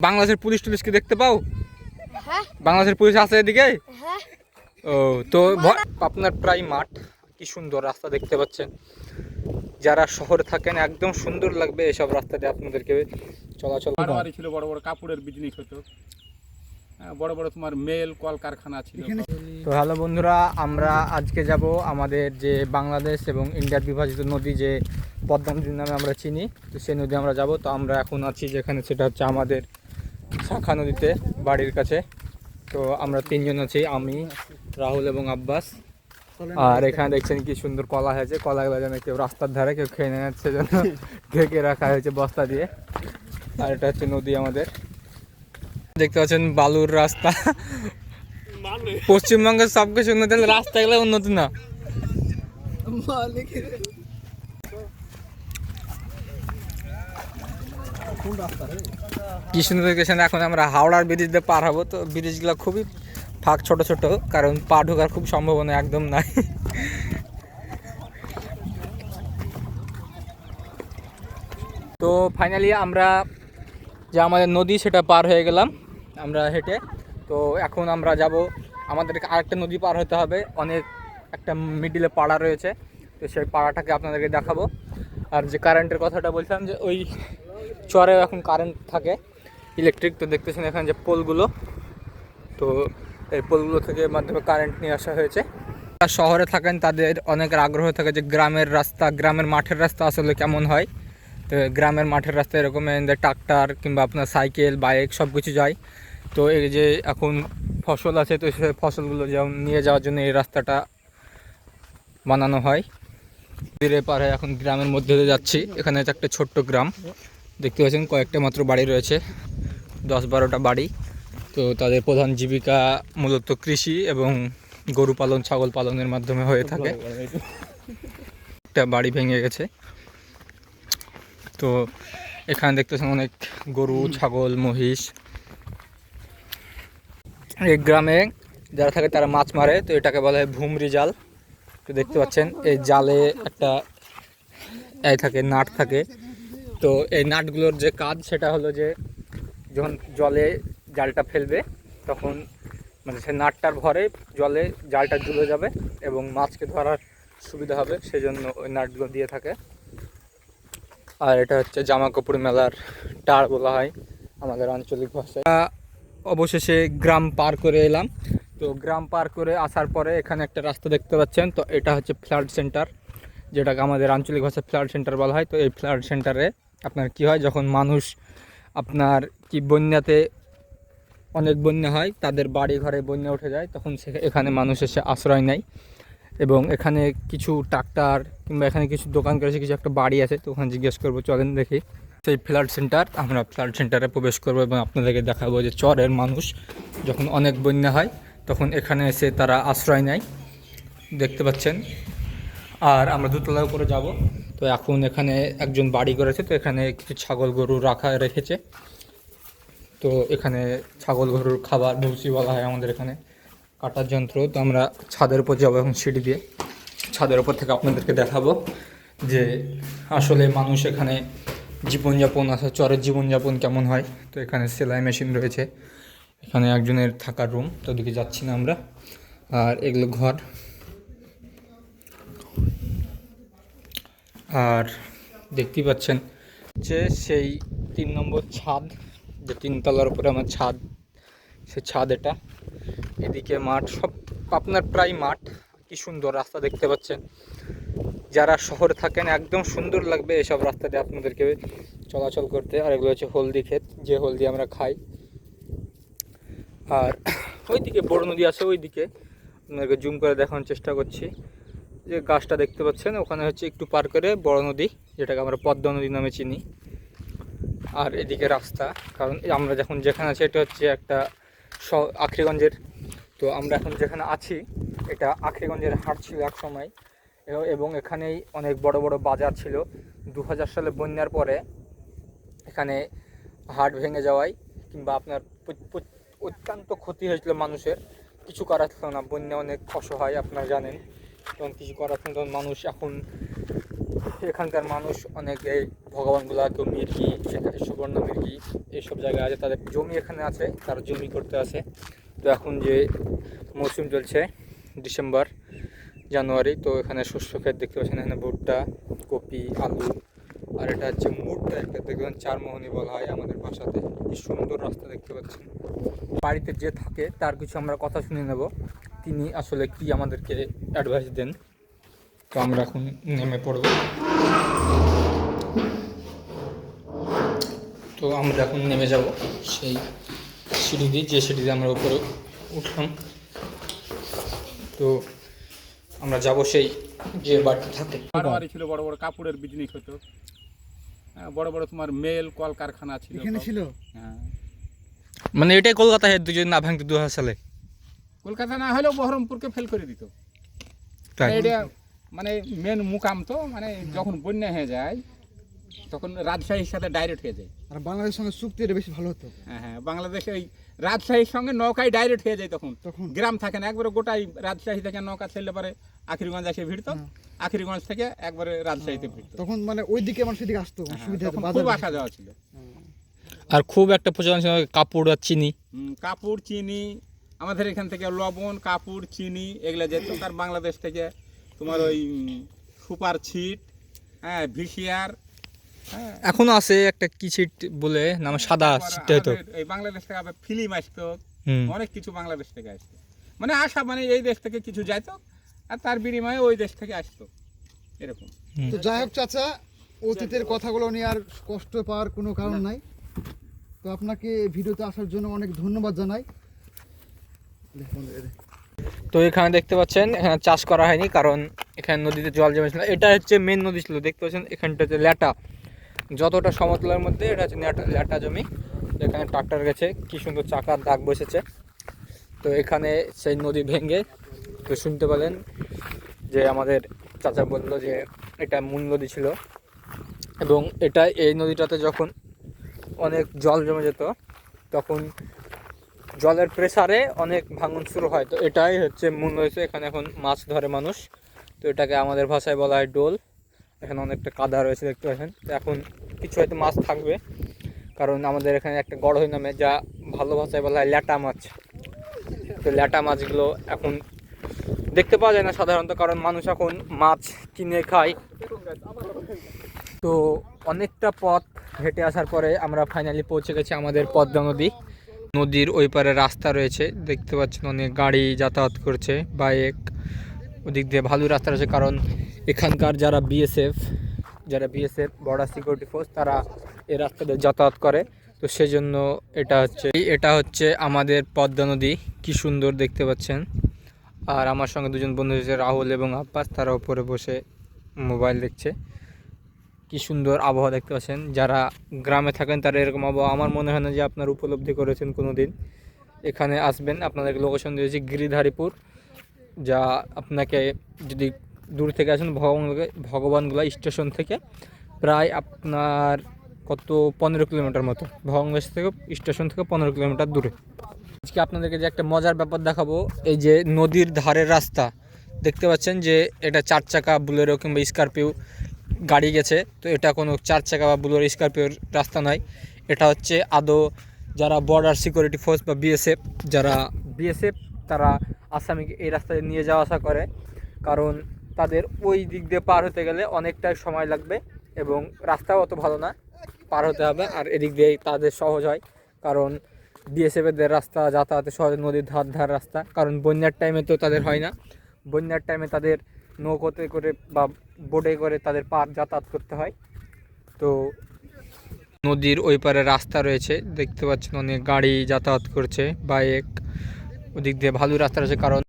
বাংলাদেশের পুলিশ টুলিশকে দেখতে পাও? হ্যাঁ। বাংলাদেশের পুলিশ আছে এদিকে? হ্যাঁ। ও তো আপনার প্রায় মাঠ, কি সুন্দর রাস্তা দেখতে পাচ্ছেন। যারা শহরে থাকেন একদম সুন্দর লাগবে এসব রাস্তা দিয়ে আপনাদেরকে চলাচল। বাড়ি ছিল, বড় বড় কাপড়ের বিজনেস হতো, বড় বড় তোমার মেল কলকারখানা ছিল। তো হ্যালো বন্ধুরা, আমরা আজকে যাব আমাদের যে বাংলাদেশ এবং ইন্ডিয়ার বিভাজিত নদী যে পদ্মা নদীর নামে আমরা চিনি, তো সেই নদী আমরা যাব। তো আমরা এখন আছি যেখানে, সেটা হচ্ছে আমাদের শাখা নদীতে, বাড়ির কাছে। তো আমরা তিনজন আছি, আমি, রাহুল এবং আব্বাস। আর এখানে দেখছেন কি সুন্দর কলা হয়েছে, কলাগুলো যেন কেউ রাস্তার ধারে কেউ খেয়ে নিয়ে যাচ্ছে, যেন ঢেকে রাখা হয়েছে বস্তা দিয়ে। আর এটা হচ্ছে নদী আমাদের, দেখতে পাচ্ছেন বালুর রাস্তা। পশ্চিমবঙ্গের সবকিছু উন্নতি, রাস্তাগুলো উন্নতি না। কি সুন্দর দেখেছেন। এখন আমরা হাওড়ার ব্রিজ দিয়ে পার হবো। তো ব্রিজগুলো খুবই ফাঁক, ছোট ছোট, কারণ পা ঢোকার খুব সম্ভাবনা একদম নাই। তো ফাইনালি আমরা যে আমাদের নদী সেটা পার হয়ে গেলাম আমরা হেঁটে। তো এখন আমরা যাব, আমাদেরকে আরেকটা নদী পার হতে হবে, অনেক একটা মিডিলে পাড়া রয়েছে। তো সেই পাড়াটাকে আপনাদেরকে দেখাবো। আর যে কারেন্টের কথাটা বলছিলাম, যে ওই চরে এখন কারেন্ট থাকে, ইলেকট্রিক। তো দেখতেছেন এখানে যে পোলগুলো, তো এই পোলগুলো থেকে মাধ্যমে কারেন্ট নিয়ে আসা হয়েছে। যারা শহরে থাকেন তাদের অনেকের আগ্রহ থাকে যে গ্রামের রাস্তা, গ্রামের মাঠের রাস্তা আসলে কেমন হয়। তো গ্রামের মাঠের রাস্তা এরকম ট্রাক্টর কিংবা আপনার সাইকেল, বাইক সব কিছু যায়। তো এই যে এখন ফসল আছে, তো সেই ফসলগুলো যেমন নিয়ে যাওয়ার জন্য এই রাস্তাটা বানানো হয়। ধীরে পারে এখন গ্রামের মধ্যে দিয়ে যাচ্ছি। এখানে একটা ছোট্ট গ্রাম দেখতে পাচ্ছেন, কয়েকটা মাত্র বাড়ি রয়েছে, 10-12টা বাড়ি। তো তাদের প্রধান জীবিকা মূলত কৃষি এবং গরু পালন, ছাগল পালনের মাধ্যমে হয়ে থাকে। একটা বাড়ি ভেঙে গেছে। তো এখানে দেখতেছেন অনেক গরু, ছাগল, মহিষ। এই গ্রামে যারা থাকে তারা মাছ মারে, তো এটাকে বলা হয় ভুমরি জাল। তো দেখতে পাচ্ছেন এই জালে একটা থাকে, নাট থাকে। তো এই নাটগুলোর যে কাজ সেটা হলো যে যখন জলে জালটা ফেলবে তখন মানে সে নাটটার ভরে জলে জালটা ডুবে যাবে এবং মাছকে ধরার সুবিধা হবে, সেই জন্য ওই নাটগুলো দিয়ে থাকে। আর এটা হচ্ছে জামা কাপড় মেলার টার বলা হয় আমাদের আঞ্চলিক ভাষায়। অবশেষে গ্রাম পার করে এলাম। তো গ্রাম পার করে আসার পরে এখানে একটা রাস্তা দেখতে পাচ্ছেন, তো এটা হচ্ছে ফ্লাড সেন্টার, যেটাকে আমাদের আঞ্চলিক ভাষায় ফ্লাড সেন্টার বলা হয়। তো এই ফ্লাড সেন্টারে আপনার কি হয়, যখন মানুষ আপনার কি বন্যাতে অনেক বন্যা হয়, তাদের বাড়ি ঘরে বন্যা উঠে যায়, তখন এখানে মানুষ এসে আশ্রয় নেয়। এবং এখানে কিছু ট্রাক্টর কিংবা এখানে কিছু দোকান করেছে, কিছু একটা বাড়ি আছে, তো ওখানে জিজ্ঞেস করবো, চলেন দেখি। সেই ফ্লাড সেন্টার, আমরা ফ্লাড সেন্টারে প্রবেশ করবো এবং আপনাদেরকে দেখাবো যে চরের মানুষ যখন অনেক বন্যা হয় তখন এখানে এসে তারা আশ্রয় নেয়, দেখতে পাচ্ছেন। আর আমরা দোতলার উপরে যাব। তো এখন এখানে একজন বাড়ি করেছে, তো এখানে কিছু ছাগল গরু রেখেছে। তো এখানে ছাগল গরুর খাবার ভুসি বলা হয় আমাদের এখানে, কাটার যন্ত্র। তো আমরা ছাদের উপর যাবো এখন সিঁড়ি দিয়ে, ছাদের উপর থেকে আপনাদেরকে দেখাবো যে আসলে মানুষ এখানে জীবনযাপন আছে, চরের জীবনযাপন কেমন হয়। তো এখানে সেলাই মেশিন রয়েছে, এখানে একজনের থাকার রুম, তো ওদিকে যাচ্ছি না আমরা। আর এগুলো ঘর। আর দেখতেই পাচ্ছেন যে সেই 3 নম্বর ছাদ, যে 3 তলার উপরে আমার ছাদ, সে ছাদ এটা। এদিকে মাঠ, সব আপনার প্রায় মাঠ, কি সুন্দর রাস্তা দেখতে পাচ্ছেন। যারা শহরে থাকেন একদম সুন্দর লাগবে এসব রাস্তা দিয়ে আপনাদেরকে চলাচল করতে। আর এগুলো হচ্ছে হলদি ক্ষেত, যে হলদি আমরা খাই। আর ওইদিকে বড় নদী আছে, ওইদিকে আপনাদেরকে জুম করে দেখানোর চেষ্টা করছি। যে গাছটা দেখতে পাচ্ছেন ওখানে হচ্ছে একটু পার করে বড় নদী, যেটাকে আমরা পদ্মা নদী নামে চিনি। আর এদিকে রাস্তা, কারণ আমরা যখন যেখানে আছি এটা হচ্ছে একটা আখরিগঞ্জের। তো আমরা এখন যেখানে আছি এটা আখরিগঞ্জের হাট ছিল এক সময়, এবং এখানেই অনেক বড় বড় বাজার ছিল। 2000 সালে বন্যার পরে এখানে হাট ভেঙে যাওয়ায় কিংবা আপনার অত্যন্ত ক্ষতি হয়েছিল মানুষের, কিছু করার ছিল না। বন্যা অনেক অসহায়, আপনারা জানেন, তখন কিছু করার ছিল। তখন মানুষ এখন এখানকার মানুষ অনেকে ভগবানগুলা কেউ মির্গি, সেখানে সুবর্ণ মির্গি এইসব জায়গায় আছে, তাদের জমি এখানে আছে, তারা জমি করতে আছে। তো এখন যে মৌসুম চলছে ডিসেম্বর জানুয়ারি, তো এখানে শস্য ক্ষেত দেখতে পাচ্ছেন, এখানে ভুট্টা, কপি, আলু। আর এটা হচ্ছে মুড়টা, একটা দেখবেন চারমোহনী বলা হয় আমাদের ভাষাতে। কি সুন্দর রাস্তা দেখতে পাচ্ছেন। বাড়িতে যে থাকে তার কিছু আমরা কথা শুনে নেব, তিনি আসলে কি আমাদেরকে অ্যাডভাইস দেন। তো আমরা এখন নেমে পড়ব। তো আমরা এখন নেমে যাব সেই সিঁড়ি দিয়ে, যে সিঁড়ি দিয়ে আমরা উপরে উঠলাম। তো আমরা যাব সেই যে বাড়িতে থাকে। বাড়ি ছিল, বড় বড় কাপড়ের বিজনেস হতো। হ্যাঁ, বড় বড় তোমার মেল কলকারখানা ছিল এখানে সব। ছিল। হ্যাঁ, মানে এটাই কলকাতায় দুজন না ভাঙতে 2000 সালে, কলকাতা না হলেও বহরমপুরকে ফেল করে দিত। তাই? এটা মানে মেন মুকাম তো, মানে যখন বন্যা হয়ে যায় তখন রাজশাহীর সাথে ডাইরেক্ট হয়ে যায়। আর বাংলাদেশের সঙ্গে চুক্তি এটা বেশি ভালো হতো। হ্যাঁ হ্যাঁ, বাংলাদেশে ওই রাজশাহীর সঙ্গে নৌকায় ডাইরেক্ট হয়ে যায় তখন। তখন গ্রাম থাকে না, একবারে গোটাই রাজশাহী থেকে নৌকা ছেড়লে পরে আখিরগঞ্জ এসে ভিড়তো। আখিরগঞ্জ থেকে একবারে রাজশাহীতে ভিড়তো। তখন মানে ওইদিকে মানুষ এদিকে আসতো, হ্যাঁ, সুবিধা হতো, তখন বাজার খুব আসা যাওয়া ছিল। আর খুব একটা প্রচলন ছিল কাপড় আর চিনি। কাপড়, চিনি, আমাদের এখান থেকে লবণ, কাপড়, চিনি এগুলো যেত। আর বাংলাদেশ থেকে তোমার ওই সুপার ছিট, হ্যাঁ, ভিসিআর, হ্যাঁ, এখনো আছে একটা কি ছিট বলে নাম, সাদা ছিটটা হতো। আমাদের এই বাংলাদেশ থেকে আবার ফিল্ম আসতো, হুম। অনেক কিছু বাংলাদেশ থেকে আসতো। মানে আসা মানে এই দেশ থেকে কিছু যাইতো আর তার বিনিময়ে ওই দেশ থেকে আসতো, এরকম। তো যাই হোক চাচা, অতীতের কথাগুলো নিয়ে আর কষ্ট পাওয়ার কোনো কারণ নাই। তো আপনাকে ভিডিওতে আসার জন্য অনেক ধন্যবাদ জানাই। তো এখানে দেখতে পাচ্ছেন, এখানে চাষ করা হয়নি কারণ এখানে নদীতে জল জমেছিল। এটা হচ্ছে মেন নদী ছিল, দেখতে পাচ্ছেন এখানটা হচ্ছে ল্যাটা, যতটা সমতলের মধ্যে এটা হচ্ছে ল্যাটা জমি। এখানে ট্রাক্টর গেছে, কি সুন্দর চাকার দাগ বসেছে। তো এখানে সেই নদী ভেঙে, তো শুনতে পেলেন যে আমাদের চাচা বললো যে এটা মূল নদী ছিল, এবং এটা এই নদীটাতে যখন অনেক জল জমে যেত তখন জলের প্রেসারে অনেক ভাঙন শুরু হয়। তো এটাই হচ্ছে মূল হয়েছে, এখানে এখন মাছ ধরে মানুষ। তো এটাকে আমাদের ভাষায় বলা হয় ডোল। এখানে অনেকটা কাদা রয়েছে দেখতে পাচ্ছেন। তো এখন কিছু হয়তো মাছ থাকবে, কারণ আমাদের এখানে একটা গড়হই নামে, যা ভালো ভাষায় বলা হয় ল্যাটা মাছ। তো ল্যাটা মাছগুলো এখন দেখতে পাওয়া যায় না সাধারণত, কারণ মানুষ এখন মাছ কিনে খায়। তো অনেকটা পথ হেঁটে আসার পরে আমরা ফাইনালি পৌঁছে গেছি আমাদের পদ্মা নদী। নদীর ওই পারে রাস্তা রয়েছে, দেখতে পাচ্ছেন অনেক গাড়ি যাতায়াত করছে, বাইক। ওদিক দিয়ে ভালো রাস্তা রয়েছে, কারণ এখানকার যারা বিএসএফ বর্ডার সিকিউরিটি ফোর্স, তারা এই রাস্তা দিয়ে যাতায়াত করে। তো সেজন্য এটা হচ্ছে আমাদের পদ্মা নদী। কি সুন্দর দেখতে পাচ্ছেন। আর আমার সঙ্গে দুজন বন্ধু হয়েছে, রাহুল এবং আব্বাস, তারা উপরে বসে মোবাইল দেখছে। কি সুন্দর আবহাওয়া দেখতে পাচ্ছেন। যারা গ্রামে থাকেন তারা এরকম আবহাওয়া আমার মনে হয় না যে আপনার উপলব্ধি করেছেন কোনো দিন। এখানে আসবেন, আপনাদেরকে লোকেশন দিয়েছি গিরিধারীপুর, যা আপনাকে যদি দূর থেকে আসেন ভগবানগোলা স্টেশন থেকে প্রায় আপনার কত 15 কিলোমিটার মতো, ভগবানগোলা থেকে স্টেশন থেকে 15 কিলোমিটার দূরে। আজকে আপনাদেরকে যে একটা মজার ব্যাপার দেখাবো, এই যে নদীর ধারের রাস্তা দেখতে পাচ্ছেন, যে এটা 4 চাকা বুলেরো কিংবা স্করপিও গাড়ি গেছে। তো এটা কোনো 4 চাকা বা বুলেরো স্করপিওর রাস্তা নয়, এটা হচ্ছে আদৌ যারা বর্ডার সিকিউরিটি ফোর্স বা বিএসএফ তারা আসামিকে এই রাস্তায় নিয়ে যাওয়া আসা করে, কারণ তাদের ওই দিক দিয়ে পার হতে গেলে অনেকটাই সময় লাগবে এবং রাস্তাও অত ভালো না, পার হতে হবে। আর এদিক দিয়ে তাদের সহজ হয়, কারণ বিএসএফের রাস্তা যাতায়াতে সহজ, নদীর ধার রাস্তা। কারণ বন্যার টাইমে তো তাদের হয় না, বন্যার টাইমে তাদের নৌকোতে করে বা বোটে করে তাদের পার যাতায়াত করতে হয়। তো নদীর ওই পারে রাস্তা রয়েছে, দেখতে পাচ্ছেন অনেক গাড়ি যাতায়াত করছে, বাইক। ওদিক দিয়ে ভালো রাস্তা রয়েছে, কারণ